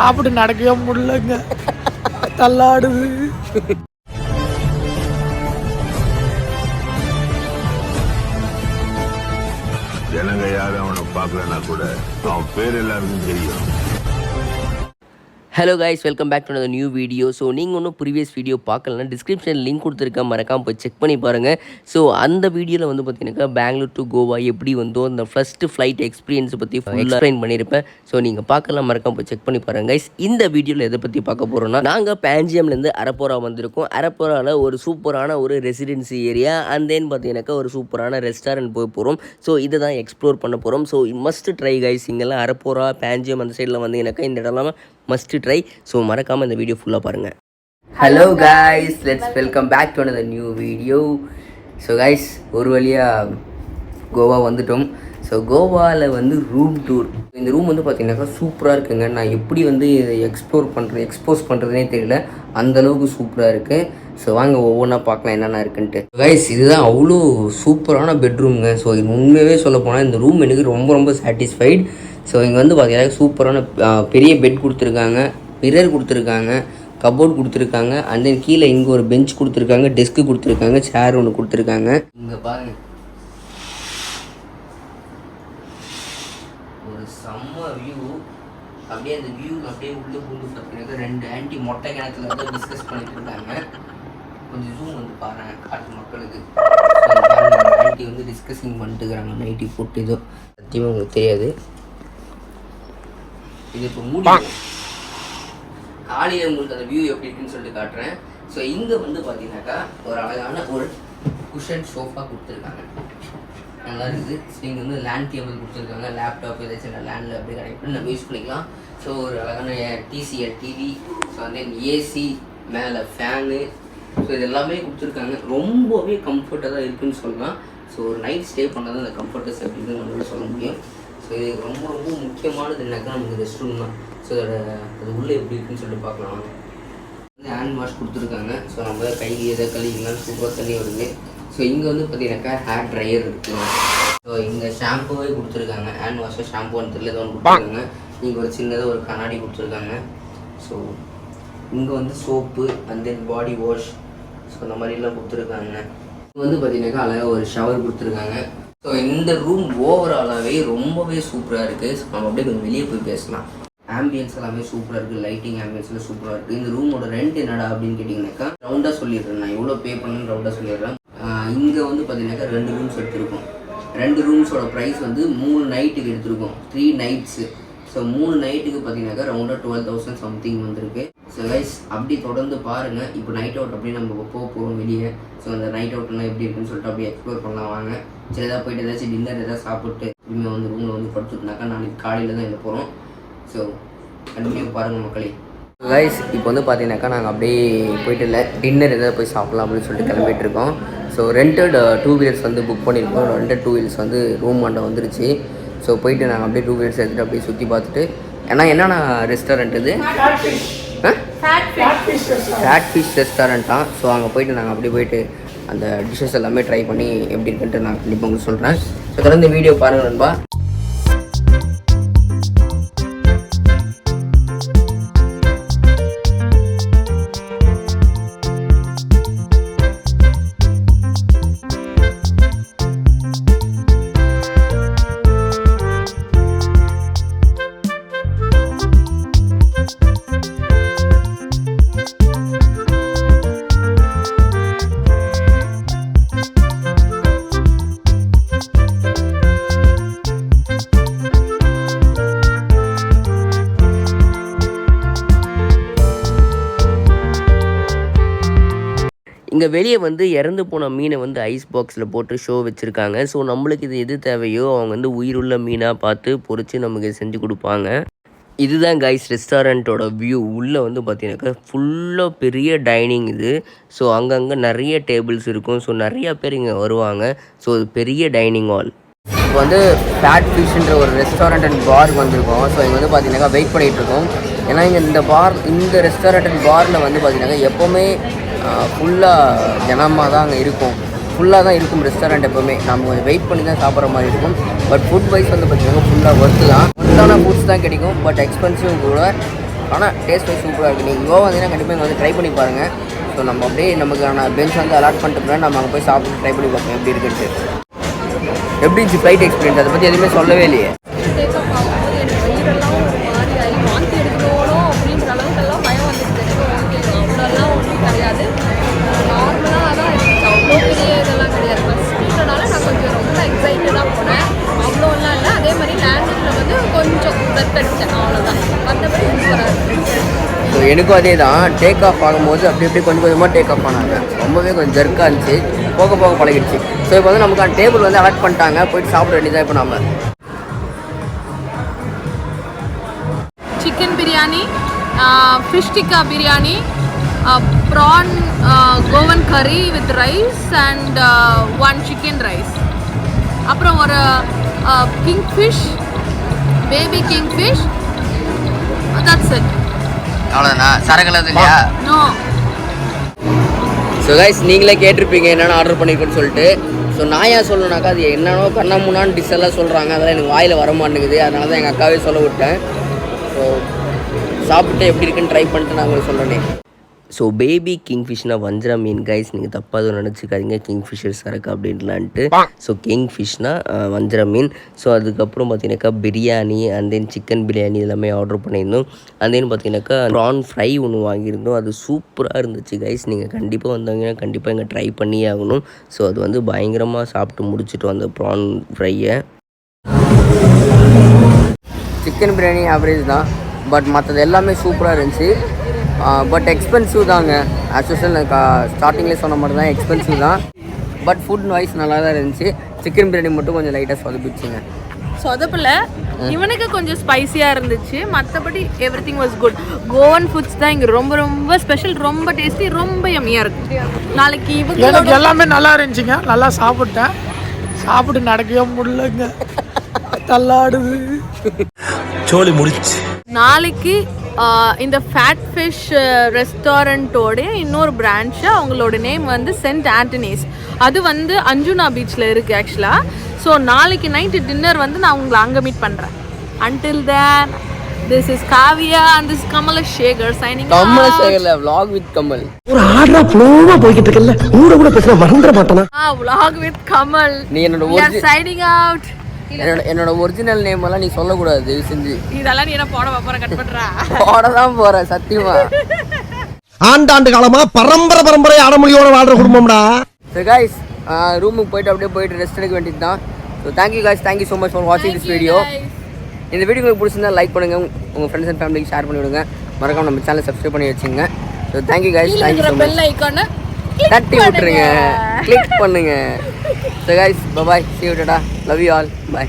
சாப்பிட்டு நடக்கவே முடியலங்க, தள்ளாடுது. ஜனங்க யாரும் அவனை பார்க்கலன்னா கூட அவன் பேர் எல்லாருக்கும் தெரியும். Hello guys, welcome back to another new video. So நீங்கள் ஒன்றும் ப்ரீவியஸ் வீடியோ பார்க்கலன்னா டிஸ்கிரிப்ஷனில் லிங்க் கொடுத்துருக்கேன், மறக்காமல் போய் செக் பண்ணி பாருங்கள். ஸோ அந்த வீடியோவில் வந்து பார்த்தீங்கன்னாக்கா பெங்களூர் டு கோவா எப்படி வந்தோ அந்த ஃபஸ்ட்டு ஃப்ளைட் எக்ஸ்பீரியன்ஸை பற்றி எக்ஸ்பிளைன் பண்ணியிருப்பேன். ஸோ நீங்கள் பார்க்கலாம், மறக்காமல் போய் செக் பண்ணி பாருங்கள் கைஸ். இந்த வீடியோவில் எதை பற்றி பார்க்க போகிறோம்னா, நாங்கள் பேஞ்சியம்லேருந்து அரப்போரா வந்திருக்கோம். அரப்போராவில் ஒரு சூப்பரான ஒரு ரெசிடென்சி ஏரியா அண்ட் தென் பார்த்தீங்கன்னாக்கா ஒரு சூப்பரான ரெஸ்டாரண்ட் போய் போகிறோம். ஸோ இதை தான் எக்ஸ்ப்ளோர் பண்ண போகிறோம். So must try guys. இங்கெல்லாம் அரப்போரா பேஞ்சியம் அந்த சைடில் வந்தீங்கன்னாக்கா இந்த இடம்லாம் மஸ்ட் ட்ரை. ஸோ மறக்காமல் இந்த வீடியோ ஃபுல்லாக பாருங்கள். Hello guys, let's welcome back to another new video. So guys, ஒரு வழியாக கோவா வந்துட்டோம். ஸோ கோவாவில் வந்து ரூம் டூர். இந்த ரூம் வந்து பார்த்தீங்கன்னாக்கா சூப்பராக இருக்குங்க. நான் எப்படி வந்து இதை எக்ஸ்போஸ் பண்ணுறதுனே தெரியல, அந்தளவுக்கு சூப்பராக இருக்குது. ஸோ வாங்க ஒவ்வொன்றா பார்க்கலாம் என்னென்ன இருக்குன்ட்டு. கைஸ், இதுதான் அவ்வளோ சூப்பரான பெட்ரூம்ங்க. ஸோ இது உண்மையாகவே சொல்ல போனால் இந்த ரூம் எனக்கு ரொம்ப ரொம்ப சாட்டிஸ்ஃபைட். ஸோ இங்கே வந்து பார்த்தீங்கன்னா சூப்பரான பெரிய பெட் கொடுத்துருக்காங்க, மிரர் கொடுத்துருக்காங்க, கபோர்ட் கொடுத்துருக்காங்க, அண்ட் தென் கீழே இங்கே ஒரு பெஞ்ச் கொடுத்துருக்காங்க, டெஸ்க்கு கொடுத்துருக்காங்க, சேர் ஒன்று கொடுத்துருக்காங்க. இங்கே பாருங்கள், ஒரு செம்ம வியூ. அப்படியே அந்த வியூ அப்படியே உள்ளே பூண்டு பார்த்தீங்கன்னா 2 ஆண்டி மொட்டை கிணத்துல வந்து டிஸ்கஸ் பண்ணிட்டு இருக்காங்க. கொஞ்சம் ஜூம் வந்து பாருங்க காட்டு மக்களுக்கு. ஆண்டி வந்து டிஸ்கஸிங் பண்ணிட்டு இருக்கிறாங்க நைட்டி போட்டு. இதோ சத்தியமாக உங்களுக்கு தெரியாது. இது இப்போ மூடி காலையில் உங்களுக்கு அந்த வியூ எப்படி இருக்குன்னு சொல்லிட்டு காட்டுறேன். ஸோ இங்கே வந்து பார்த்தீங்கன்னாக்கா ஒரு அழகான ஒரு குஷன் சோஃபா கொடுத்துருக்காங்க, நல்லா இருக்குது. ஸோ இங்கே வந்து லேண்ட் கேபிள் கொடுத்துருக்காங்க, லேப்டாப் ஏதாச்சும் லேண்டில் அப்படி கனெக்ட் பண்ணி நம்ம யூஸ் பண்ணிக்கலாம். ஸோ ஒரு அழகான டிசிஎல் டிவி, ஸோ வந்து ஏசி, மேலே ஃபேனு, ஸோ இது எல்லாமே கொடுத்துருக்காங்க. ரொம்பவே கம்ஃபர்ட்டாக தான் இருக்குதுன்னு சொல்லலாம். ஸோ ஒரு நைட் ஸ்டே பண்ணால் தான் அந்த கம்ஃபர்டஸ் எப்படின்னு நம்மளால சொல்ல முடியும். ஸோ இது ரொம்ப ரொம்ப முக்கியமானது என்னக்கா நமக்கு ரெஸ்ட் ரூம் தான். ஸோ அது உள்ளே எப்படி இருக்குன்னு சொல்லிட்டு பார்க்கலாம். வந்து ஹேண்ட் வாஷ் கொடுத்துருக்காங்க. ஸோ நம்ம கை எதை கழுவிக்கலாம், சூப்பராக தண்ணி வருது. ஸோ இங்கே வந்து பார்த்தீங்கன்னாக்கா ஹேர் ட்ரையர் இருக்குங்க. ஸோ இங்கே ஷாம்புவே கொடுத்துருக்காங்க, ஹேண்ட் வாஷ் ஷாம்புன்னு தெரியல ஏதோ ஒன்று கொடுத்துருக்காங்க. இங்கே ஒரு சின்னதாக ஒரு கண்ணாடி கொடுத்துருக்காங்க. ஸோ இங்கே வந்து soap and then body wash, so அந்த மாதிரிலாம் கொடுத்துருக்காங்க. இங்கே வந்து பார்த்தீங்கன்னாக்கா அழகாக ஒரு ஷவர் கொடுத்துருக்காங்க. ஸோ இந்த ரூம் ஓவராலாகவே ரொம்பவே சூப்பராக இருக்குது. ஸோ நம்ம அப்படியே கொஞ்சம் வெளியே போய் பேசலாம். ஆம்பியன்ஸ் எல்லாமே சூப்பராக இருக்குது, லைட்டிங் ஆம்பியன்ஸ்லாம் சூப்பராக இருக்குது. இந்த ரூமோட ரெண்ட் என்னடா அப்படின்னு கேட்டிங்கனாக்கா ரவுண்டாக சொல்லிடுறேன், நான் எவ்வளோ பே பண்ணணுன்னு ரவுண்டாக சொல்லிடுறேன். இங்கே வந்து பார்த்தீங்கன்னாக்கா 2 ரூம்ஸ் எடுத்துருக்கோம். 2 ரூம்ஸோட ப்ரைஸ் வந்து 3 நைட்டுக்கு எடுத்துருக்கோம், 3 நைட்ஸு. ஸோ 3 நைட்டுக்கு பார்த்தீங்கன்னாக்கா ரவுண்டாக 12,000 சம்திங் வந்திருக்கு. ஸோ கைஸ், அப்படி தொடர்ந்து பாருங்கள். இப்போ நைட் அவுட் அப்படியே நம்ம போகிறோம் வெளியே. ஸோ அந்த நைட் அவுட்லாம் எப்படி இருக்குன்னு சொல்லிட்டு அப்படியே எக்ஸ்ப்ளோர் பண்ணலாம் வாங்க. சரி, எதாவது போய்ட்டு ஏதாச்சும் டின்னர் எதாவது சாப்பிட்டு இனிமேல் வந்து ரூமில் வந்து படுத்துட்டுனாக்கா நாளைக்கு காலையில் தான் இங்கே போகிறோம். ஸோ கண்டினியூ பாருங்கள் மக்களே. கைஸ், இப்போ வந்து பார்த்தீங்கன்னாக்கா நாங்கள் அப்படியே போய்ட்டு இல்லை டின்னர் எதாவது போய் சாப்பிட்லாம் அப்படின்னு சொல்லிட்டு கிளம்பிட்டு இருக்கோம். ஸோ ரெண்டட் 2 வீலர்ஸ் வந்து புக் பண்ணியிருக்கோம். ரெண்டட் 2 வீலர்ஸ் வந்து ரூம் ஆண்ட வந்துருச்சு. ஸோ போயிட்டு நாங்கள் அப்படியே 2 வீலர்ஸ் எடுத்துகிட்டு அப்படியே சுற்றி பார்த்துட்டு, ஏன்னா என்னென்ன ரெஸ்டாரண்ட் இது ஃபேட் ஃபிஷ் ரெஸ்டாரண்ட்டா. ஸோ அங்கே போயிட்டு நாங்கள் அப்படியே போயிட்டு அந்த டிஷ்ஷஸ் எல்லாமே ட்ரை பண்ணி எப்படி இருக்குன்ட்டு நான் கண்டிப்பாக உங்களுக்கு சொல்கிறேன். ஸோ தொடர்ந்து வீடியோ பாருங்கள் நண்பா. இங்கே வெளியே வந்து இறந்து போன மீனை வந்து ஐஸ் பாக்ஸில் போட்டு ஷோ வச்சுருக்காங்க. ஸோ நம்மளுக்கு இது எது தேவையோ அவங்க வந்து உயிருள்ள மீனாக பார்த்து பொறிச்சு நமக்கு செஞ்சு கொடுப்பாங்க. இதுதான் கைஸ் ரெஸ்டாரண்ட்டோட வியூ. உள்ளே வந்து பார்த்தீங்கன்னாக்கா ஃபுல்லாக பெரிய டைனிங் இது. ஸோ அங்கங்கே நிறைய டேபிள்ஸ் இருக்கும். ஸோ நிறையா பேர் இங்கே வருவாங்க. ஸோ பெரிய டைனிங் ஹால். இப்போ வந்து ஃபேட் ஃபிஷ்ன்ற ஒரு ரெஸ்டாரண்ட் அண்ட் பாருக்கு வந்திருக்கோம். ஸோ இங்கே வந்து பார்த்தீங்கன்னாக்கா வெயிட் பண்ணிகிட்ருக்கோம். ஏன்னா இங்கே இந்த ரெஸ்டாரண்ட் அண்ட் பாரில் வந்து பார்த்தீங்கன்னாக்கா எப்போவுமே ஃபுல்லாக ஜனமாக தான் அங்கே இருக்கும், ஃபுல்லாக தான் இருக்கும் ரெஸ்டாரண்ட். எப்போவுமே நம்ம கொஞ்சம் வெயிட் பண்ணி தான் சாப்பிட்ற மாதிரி இருக்கும். பட் ஃபுட் வைஸ் வந்து பார்த்திங்கன்னா ஃபுல்லாக ஒர்த்து தான், ஒர்த்தான ஃபுட்ஸ் தான் கிடைக்கும். பட் எக்ஸ்பென்சிவ் கூட. ஆனால் டேஸ்ட் வைஸ் சூப்பராக இருக்குது. நீங்கள் கோவா வந்தீங்கன்னா கண்டிப்பாக இங்கே வந்து ட்ரை பண்ணி பாருங்கள். ஸோ நம்ம அப்படியே நமக்கான பெஞ்ச் வந்து அலாட் பண்ணிட்டு நம்ம அங்கே போய் சாப்பிட்டு ட்ரை பண்ணி பார்ப்போம் எப்படி இருக்குன்ட்டு. எப்படி இருந்துச்சு ஃப்ளைட் எக்ஸ்பீரியன்ஸ்? அதை பற்றி எதுவுமே சொல்லவே இல்லையே. ஸோ எனக்கும் அதே தான். டேக் ஆஃப் ஆகும்போது அப்படி எப்படி கொஞ்சம் கொஞ்சமாக டேக் ஆஃப் ஆனாங்க. ரொம்பவே கொஞ்சம் ஜர்க்காக இருந்துச்சு. போக போக பழகிடுச்சு. ஸோ இப்போ வந்து நமக்கான டேபிள் வந்து அலாட் பண்ணிட்டாங்க. போயிட்டு சாப்பிட வேண்டியதாக இப்போ நம்ம. Chicken biryani, fish tikka biryani, prawn Goan curry with rice and 1 chicken rice. அப்புறம் ஒரு king fish, baby king fish. That's it. அவ்வளோதானா? சரக்குலாம் இல்லையா? நோ. ஸோ கைஸ், நீங்களே கேட்டிருப்பீங்க என்னென்ன ஆர்டர் பண்ணியிருக்கேன்னு சொல்லிட்டு. ஸோ நான் ஏன் சொல்லணுனாக்கா அது என்னென்னோ கண்ணாமுன்னான்னு டிஷ் எல்லாம் சொல்கிறாங்க. அதெல்லாம் எனக்கு வாயில் வர மாட்டேங்குது. அதனால தான் எங்கள் அக்காவே சொல்ல விட்டேன். ஸோ சாப்பிட்டு எப்படி இருக்குன்னு ட்ரை பண்ணிட்டு நான் உங்களுக்கு சொல்கிறேன். ஸோ பேபி கிங்ஃபிஷ்னா வஞ்சர மீன் கைஸ். நீங்கள் தப்பாக எதுவும் நினச்சிக்காதீங்க கிங்ஃபிஷர் சரக்கு அப்படின்லான்ட்டு. ஸோ கிங்ஃபிஷ்னா வஞ்சர மீன். ஸோ அதுக்கப்புறம் பார்த்தீங்கன்னாக்கா biryani and then chicken biryani எல்லாமே ஆர்டர் பண்ணியிருந்தோம். அண்ட் தென் பார்த்தீங்கன்னாக்கா ப்ரான் ஃப்ரை ஒன்று வாங்கியிருந்தோம். அது சூப்பராக இருந்துச்சு கைஸ். நீங்கள் கண்டிப்பாக வந்தாங்கன்னா கண்டிப்பாக இங்கே ட்ரை பண்ணியே ஆகணும். ஸோ அது வந்து பயங்கரமாக சாப்பிட்டு முடிச்சுட்டு அந்த ப்ரான் ஃப்ரையை. சிக்கன் பிரியாணி ஆவரேஜ் தான். பட் மற்றது எல்லாமே சூப்பராக இருந்துச்சு. பட் எக்ஸ்பென்சிவ் தாங்க. ஆஸ் யூஸ்வல் ஸ்டார்டிங்லேயே சொன்ன மாதிரி தான் எக்ஸ்பென்சிவ் தான். பட் ஃபுட் வைஸ் நல்லா தான் இருந்துச்சு. சிக்கன் பிரியாணி மட்டும் கொஞ்சம் லைட்டாக சொதப்பிச்சுங்க. சொதப்பில் இவனுக்கு கொஞ்சம் ஸ்பைசியாக இருந்துச்சு. மற்றபடி every thing was good. Kovan foods தான் இங்கே ரொம்ப ரொம்ப ஸ்பெஷல். ரொம்ப டேஸ்டி, ரொம்ப யம்மியாக இருக்கு. நாளைக்கு எனக்கு எல்லாமே நல்லா இருந்துச்சுங்க. நல்லா சாப்பிட்டேன். சாப்பிட்டு நடக்கவே முடியலங்க. தள்ளாடுது. சோலி முடிச்சு. நாளைக்கு இந்த ஃபேட் ஃபிஷ் ரெஸ்டாரண்ட்டோடைய இன்னொரு பிரான்ச்சு, அவங்களோட நேம் வந்து சென்ட் ஆண்டனிஸ். அது வந்து அஞ்சுனா பீச்சில் இருக்குது ஆக்சுவலாக. ஸோ நாளைக்கு நைட்டு டின்னர் வந்து நான் உங்களை அங்கே மீட் பண்ணுறேன். Until then this is Kavya and this Kamalasekar signing. கமலசேகர்ல vlog with kamal. ஒரு ஆர்டரா ஃப்ளோவா போயிட்டு இருக்கல்ல, கூட பேச மறந்துட மாட்டானா? vlog with kamal. நீ என்னோட சைனிங் அவுட். என்னோட ஒரிஜினல் நேம் எல்லாம் நீ சொல்லக்கூடாது தயவு செஞ்சு. இதெல்லாம் நீ என்ன போட போற கட் பண்றா? போட தான் போற சத்தியமா. ஆண்டாண்டு காலமா பரம்பரை அடமொழியோட வாழ்ற குடும்பம்டா. So guys, ரூமுக்கு போயிட்டு ரெஸ்ட் எடுக்க வேண்டியது தான். So thank you guys, thank you so much for வாட்சிங் திஸ் வீடியோ. இந்த வீடியோ உங்களுக்கு பிடிச்சிருந்தா லைக் பண்ணுங்க, உங்கள் ஃப்ரெண்ட்ஸ் அண்ட் ஃபேமிலிக்கு ஷேர் பண்ணி விடுங்க. மறக்காம நம்ம சேனலை சப்ஸ்கிரைப் பண்ணி வச்சுங்க. So thank you guys, thank you so much. Bell ஐகானை தட்டி விட்டுருங்க, கிளிக் பண்ணுங்க. So guys, bye bye, see you, tada, love you all, bye.